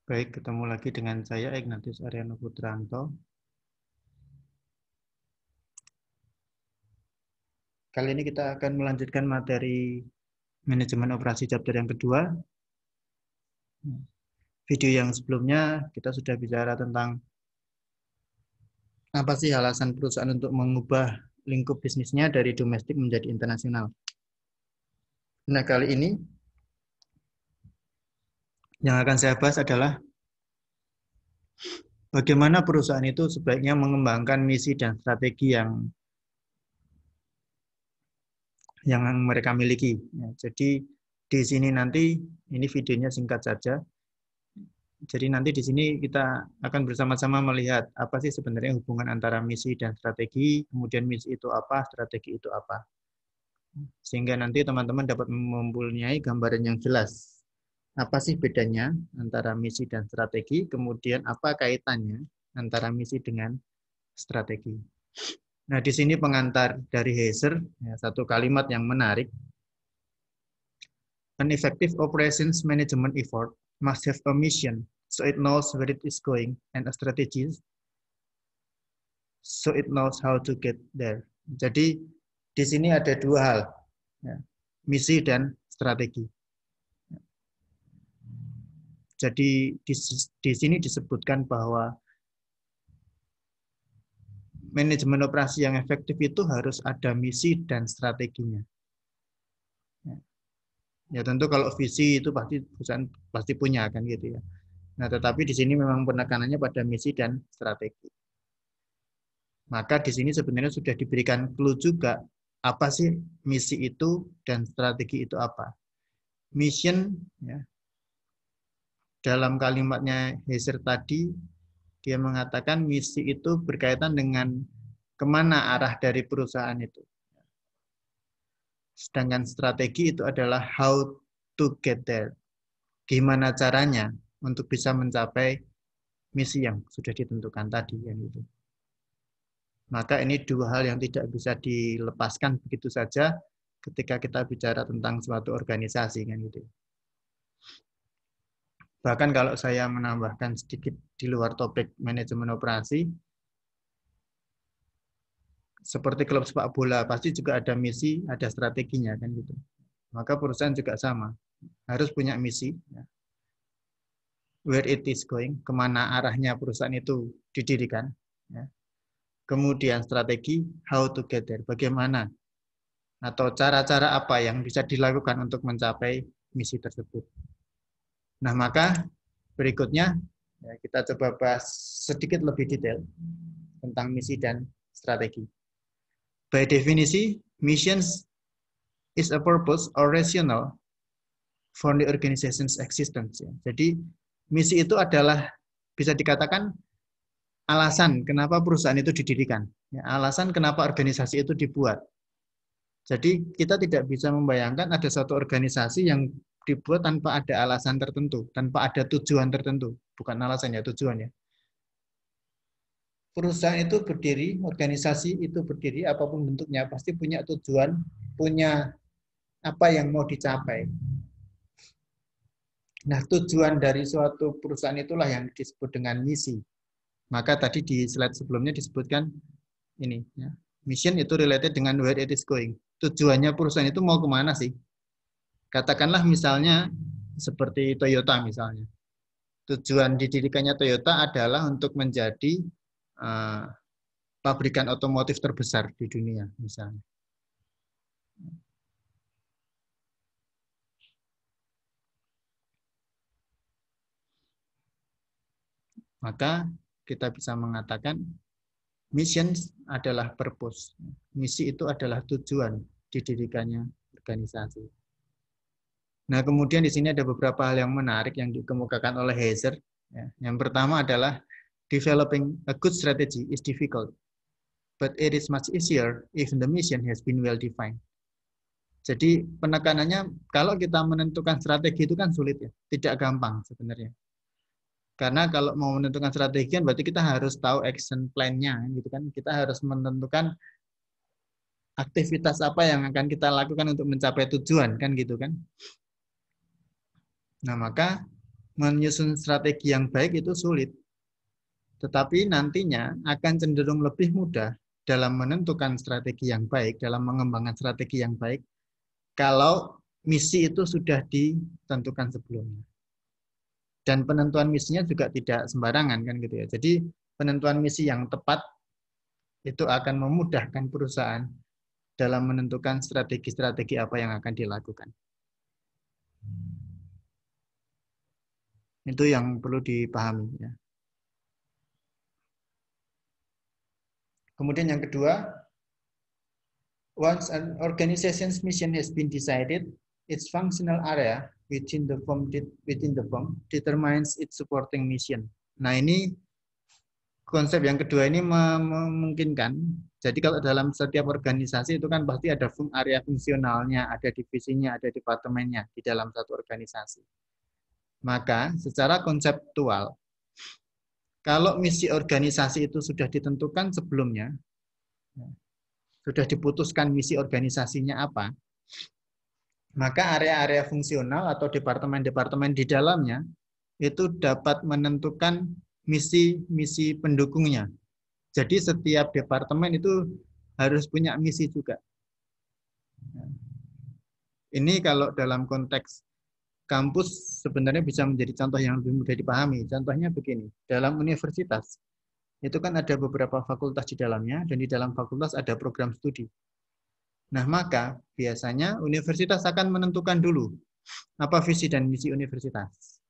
Baik, ketemu lagi dengan saya Ignatius Aryano Putranto. Kali ini kita akan melanjutkan materi manajemen operasi chapter yang kedua. Video yang sebelumnya kita sudah bicara tentang apa sih alasan perusahaan untuk mengubah lingkup bisnisnya dari domestik menjadi internasional. Nah, kali ini yang akan saya bahas adalah bagaimana perusahaan itu sebaiknya mengembangkan misi dan strategi yang mereka miliki. Ya, jadi di sini nanti ini videonya singkat saja. Jadi nanti di sini kita akan bersama-sama melihat apa sih sebenarnya hubungan antara misi dan strategi, kemudian misi itu apa, strategi itu apa. Sehingga nanti teman-teman dapat mempunyai gambaran yang jelas. Apa sih bedanya antara misi dan strategi, kemudian apa kaitannya antara misi dengan strategi. Nah, di sini pengantar dari Heiser, ya, satu kalimat yang menarik. An effective operations management effort must have a mission, so it knows where it is going, and a strategy, so it knows how to get there. Jadi di sini ada dua hal, ya, misi dan strategi. Jadi di sini disebutkan bahwa manajemen operasi yang efektif itu harus ada misi dan strateginya. Ya tentu kalau visi itu pasti perusahaan pasti punya kan gitu ya. Nah, tetapi di sini memang penekanannya pada misi dan strategi. Maka di sini sebenarnya sudah diberikan clue juga apa sih misi itu dan strategi itu apa. Mission, ya, dalam kalimatnya Heiser tadi, dia mengatakan misi itu berkaitan dengan kemana arah dari perusahaan itu. Sedangkan strategi itu adalah how to get there. Gimana caranya untuk bisa mencapai misi yang sudah ditentukan tadi. Yang itu. Maka ini dua hal yang tidak bisa dilepaskan begitu saja ketika kita bicara tentang suatu organisasi kan gitu. Bahkan kalau saya menambahkan sedikit di luar topik manajemen operasi, seperti klub sepak bola pasti juga ada misi, ada strateginya kan gitu. Maka perusahaan juga sama, harus punya misi, ya. Where it is going, kemana arahnya perusahaan itu didirikan, ya. Kemudian strategi, how to get there, bagaimana atau cara-cara apa yang bisa dilakukan untuk mencapai misi tersebut. Nah, maka berikutnya ya, kita coba bahas sedikit lebih detail tentang misi dan strategi. By definisi, missions is a purpose or rationale for the organization's existence. Jadi, misi itu adalah bisa dikatakan alasan kenapa perusahaan itu didirikan. Ya, alasan kenapa organisasi itu dibuat. Jadi, kita tidak bisa membayangkan ada satu organisasi yang dibuat tanpa ada alasan tertentu, tanpa ada tujuan tertentu. Bukan alasan ya, tujuan ya. Perusahaan itu berdiri, organisasi itu berdiri, apapun bentuknya, pasti punya tujuan, punya apa yang mau dicapai. Nah, tujuan dari suatu perusahaan itulah yang disebut dengan misi. Maka tadi di slide sebelumnya disebutkan ini, ya, mission itu related dengan where it is going. Tujuannya perusahaan itu mau kemana sih? Katakanlah misalnya seperti Toyota misalnya. Tujuan didirikannya Toyota adalah untuk menjadi pabrikan otomotif terbesar di dunia misalnya. Maka kita bisa mengatakan mission adalah purpose. Misi itu adalah tujuan didirikannya organisasi. Nah, kemudian di sini ada beberapa hal yang menarik yang dikemukakan oleh Heiser. Yang pertama adalah developing a good strategy is difficult, but it is much easier if the mission has been well defined. Jadi penekanannya kalau kita menentukan strategi itu kan sulit ya, tidak gampang sebenarnya. Karena kalau mau menentukan strategi kan berarti kita harus tahu action plan-nya gitu kan. Kita harus menentukan aktivitas apa yang akan kita lakukan untuk mencapai tujuan kan gitu kan. Nah, maka menyusun strategi yang baik itu sulit. Tetapi nantinya akan cenderung lebih mudah dalam menentukan strategi yang baik, dalam mengembangkan strategi yang baik, kalau misi itu sudah ditentukan sebelumnya. Dan penentuan misinya juga tidak sembarangan kan gitu ya. Jadi penentuan misi yang tepat itu akan memudahkan perusahaan dalam menentukan strategi-strategi apa yang akan dilakukan. Itu yang perlu dipahami ya. Kemudian yang kedua, once an organization's mission has been decided, its functional area within the firm determines its supporting mission. Nah, ini konsep yang kedua ini memungkinkan. Jadi kalau dalam setiap organisasi itu kan pasti ada area fungsionalnya, ada divisinya, ada departemennya di dalam satu organisasi. Maka secara konseptual, kalau misi organisasi itu sudah ditentukan sebelumnya, sudah diputuskan misi organisasinya apa, maka area-area fungsional atau departemen-departemen di dalamnya itu dapat menentukan misi-misi pendukungnya. Jadi setiap departemen itu harus punya misi juga. Ini kalau dalam konteks kampus sebenarnya bisa menjadi contoh yang lebih mudah dipahami. Contohnya begini, dalam universitas itu kan ada beberapa fakultas di dalamnya, dan di dalam fakultas ada program studi. Nah, maka biasanya universitas akan menentukan dulu apa visi dan misi universitas.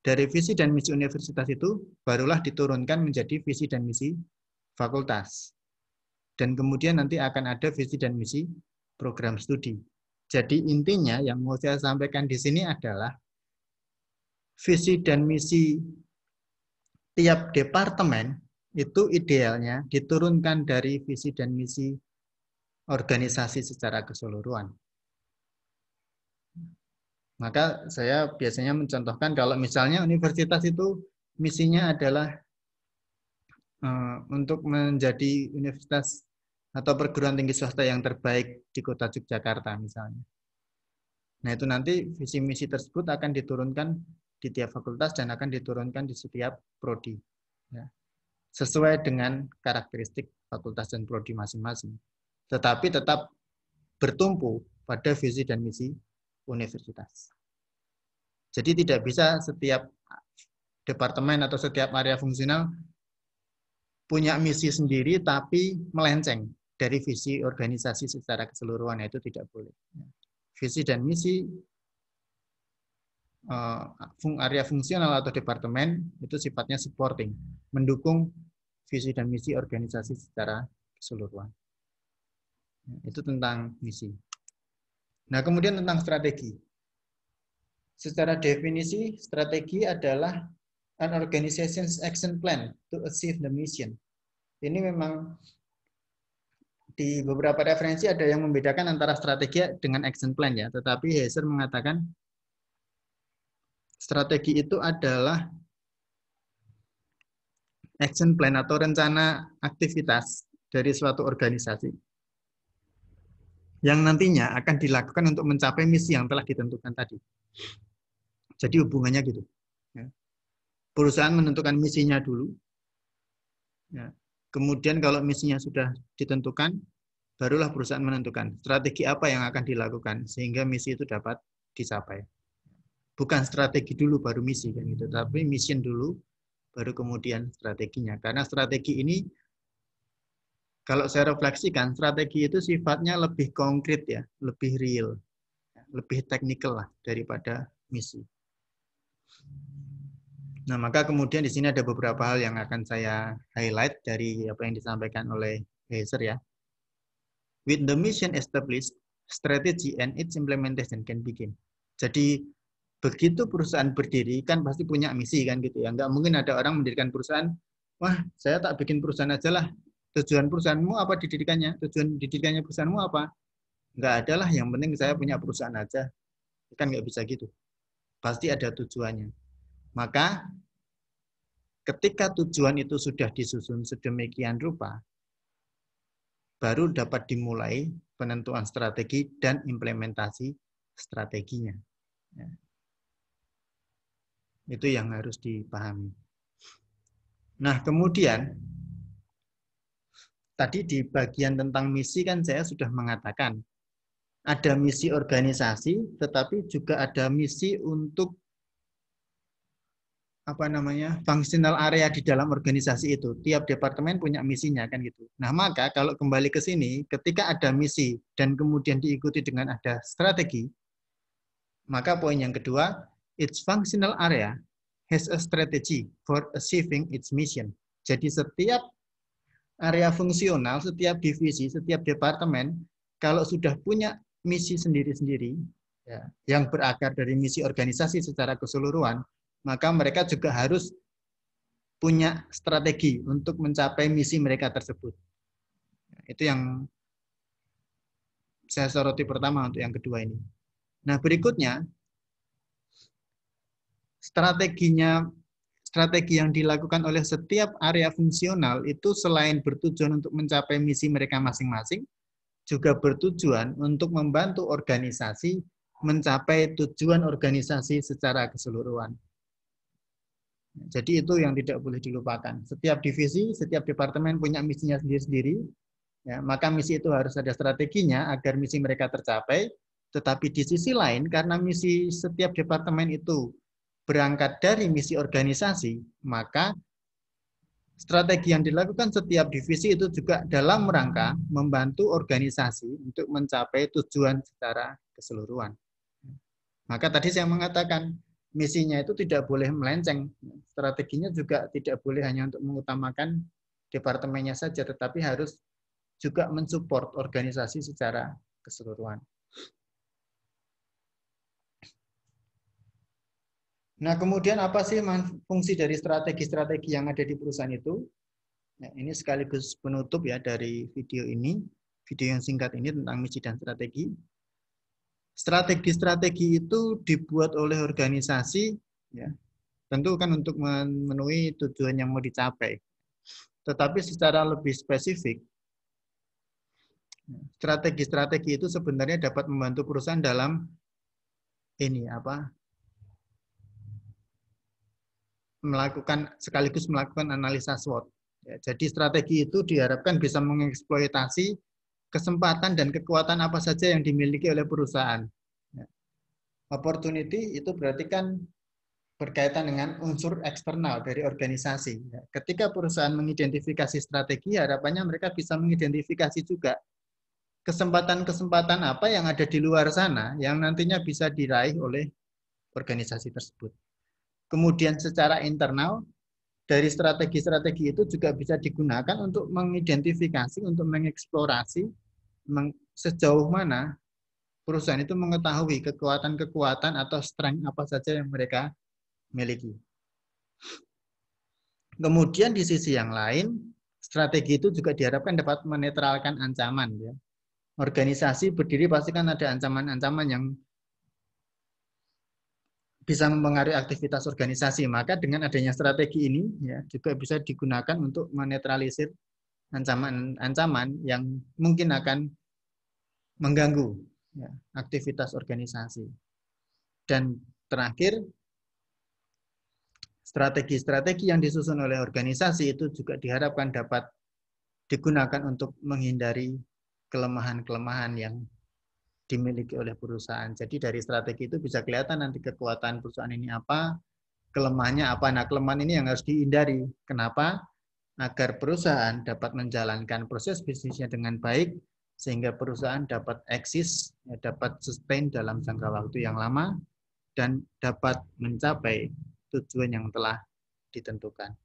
Dari visi dan misi universitas itu barulah diturunkan menjadi visi dan misi fakultas. Dan kemudian nanti akan ada visi dan misi program studi. Jadi intinya yang mau saya sampaikan di sini adalah visi dan misi tiap departemen itu idealnya diturunkan dari visi dan misi organisasi secara keseluruhan. Maka saya biasanya mencontohkan kalau misalnya universitas itu misinya adalah untuk menjadi universitas atau perguruan tinggi swasta yang terbaik di kota Yogyakarta misalnya. Nah itu nanti visi misi tersebut akan diturunkan di tiap fakultas dan akan diturunkan di setiap prodi. Ya. Sesuai dengan karakteristik fakultas dan prodi masing-masing. Tetapi tetap bertumpu pada visi dan misi universitas. Jadi tidak bisa setiap departemen atau setiap area fungsional punya misi sendiri tapi melenceng dari visi organisasi secara keseluruhan, itu tidak boleh. Visi dan misi area fungsional atau departemen itu sifatnya supporting, mendukung visi dan misi organisasi secara keseluruhan. Itu tentang misi. Nah, kemudian tentang strategi. Secara definisi, strategi adalah an organization's action plan to achieve the mission. Ini memang di beberapa referensi ada yang membedakan antara strategi dengan action plan ya, tetapi Heiser mengatakan strategi itu adalah action plan atau rencana aktivitas dari suatu organisasi yang nantinya akan dilakukan untuk mencapai misi yang telah ditentukan tadi. Jadi hubungannya gitu. Perusahaan menentukan misinya dulu. Kemudian kalau misinya sudah ditentukan, barulah perusahaan menentukan strategi apa yang akan dilakukan sehingga misi itu dapat dicapai. Bukan strategi dulu baru misi kan gitu, tapi mission dulu baru kemudian strateginya. Karena strategi ini kalau saya refleksikan, strategi itu sifatnya lebih konkret ya, lebih real, lebih teknikal lah daripada misi. Nah, maka kemudian di sini ada beberapa hal yang akan saya highlight dari apa yang disampaikan oleh Heiser ya. With the mission established, strategy and its implementation can begin. Jadi begitu perusahaan berdiri kan pasti punya misi kan gitu ya. Nggak mungkin ada orang mendirikan perusahaan, wah saya tak bikin perusahaan aja lah. Tujuan perusahaanmu apa didirikannya? Tujuan didirikannya perusahaanmu apa? Nggak ada lah, yang penting saya punya perusahaan aja. Kan nggak bisa gitu. Pasti ada tujuannya. Maka ketika tujuan itu sudah disusun sedemikian rupa, baru dapat dimulai penentuan strategi dan implementasi strateginya. Itu yang harus dipahami. Nah, kemudian tadi di bagian tentang misi kan saya sudah mengatakan ada misi organisasi, tetapi juga ada misi untuk functional area di dalam organisasi itu. Tiap departemen punya misinya kan gitu. Nah, maka kalau kembali ke sini, ketika ada misi dan kemudian diikuti dengan ada strategi, maka poin yang kedua, its functional area has a strategy for achieving its mission. Jadi setiap area fungsional, setiap divisi, setiap departemen, kalau sudah punya misi sendiri-sendiri, ya, yang berakar dari misi organisasi secara keseluruhan, maka mereka juga harus punya strategi untuk mencapai misi mereka tersebut. Itu yang saya soroti pertama untuk yang kedua ini. Nah, berikutnya, strategi yang dilakukan oleh setiap area fungsional itu selain bertujuan untuk mencapai misi mereka masing-masing, juga bertujuan untuk membantu organisasi mencapai tujuan organisasi secara keseluruhan. Jadi itu yang tidak boleh dilupakan. Setiap divisi, setiap departemen punya misinya sendiri-sendiri. Ya, maka misi itu harus ada strateginya agar misi mereka tercapai. Tetapi di sisi lain, karena misi setiap departemen itu berangkat dari misi organisasi, maka strategi yang dilakukan setiap divisi itu juga dalam rangka membantu organisasi untuk mencapai tujuan secara keseluruhan. Maka tadi saya mengatakan, misinya itu tidak boleh melenceng. Strateginya juga tidak boleh hanya untuk mengutamakan departemennya saja, tetapi harus juga mensupport organisasi secara keseluruhan. Nah, kemudian apa sih fungsi dari strategi-strategi yang ada di perusahaan itu? Nah, ini sekaligus penutup ya dari video ini, video yang singkat ini tentang misi dan strategi. Strategi-strategi itu dibuat oleh organisasi, ya, tentu kan untuk memenuhi tujuan yang mau dicapai. Tetapi secara lebih spesifik, strategi-strategi itu sebenarnya dapat membantu perusahaan dalam sekaligus melakukan analisa SWOT. Ya, jadi strategi itu diharapkan bisa mengeksploitasi kesempatan dan kekuatan apa saja yang dimiliki oleh perusahaan. Ya. Opportunity itu berarti kan berkaitan dengan unsur eksternal dari organisasi. Ya. Ketika perusahaan mengidentifikasi strategi, harapannya mereka bisa mengidentifikasi juga kesempatan-kesempatan apa yang ada di luar sana yang nantinya bisa diraih oleh organisasi tersebut. Kemudian secara internal, dari strategi-strategi itu juga bisa digunakan untuk mengidentifikasi, untuk mengeksplorasi sejauh mana perusahaan itu mengetahui kekuatan-kekuatan atau strength apa saja yang mereka miliki. Kemudian di sisi yang lain, strategi itu juga diharapkan dapat menetralkan ancaman. Ya. Organisasi berdiri pasti kan ada ancaman-ancaman yang bisa mempengaruhi aktivitas organisasi. Maka dengan adanya strategi ini ya juga bisa digunakan untuk menetralisir ancaman-ancaman yang mungkin akan mengganggu ya, aktivitas organisasi. Dan terakhir, strategi-strategi yang disusun oleh organisasi itu juga diharapkan dapat digunakan untuk menghindari kelemahan-kelemahan yang dimiliki oleh perusahaan. Jadi dari strategi itu bisa kelihatan nanti kekuatan perusahaan ini apa, kelemahannya apa. Nah, kelemahan ini yang harus dihindari. Kenapa? Agar perusahaan dapat menjalankan proses bisnisnya dengan baik, sehingga perusahaan dapat eksis, dapat sustain dalam jangka waktu yang lama, dan dapat mencapai tujuan yang telah ditentukan.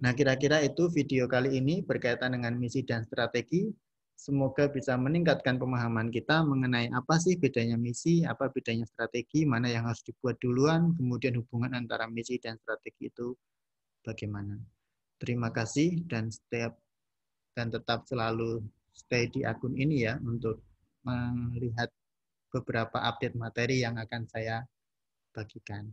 Nah, kira-kira itu video kali ini berkaitan dengan misi dan strategi. Semoga bisa meningkatkan pemahaman kita mengenai apa sih bedanya misi, apa bedanya strategi, mana yang harus dibuat duluan, kemudian hubungan antara misi dan strategi itu bagaimana. Terima kasih dan tetap selalu stay di akun ini ya untuk melihat beberapa update materi yang akan saya bagikan.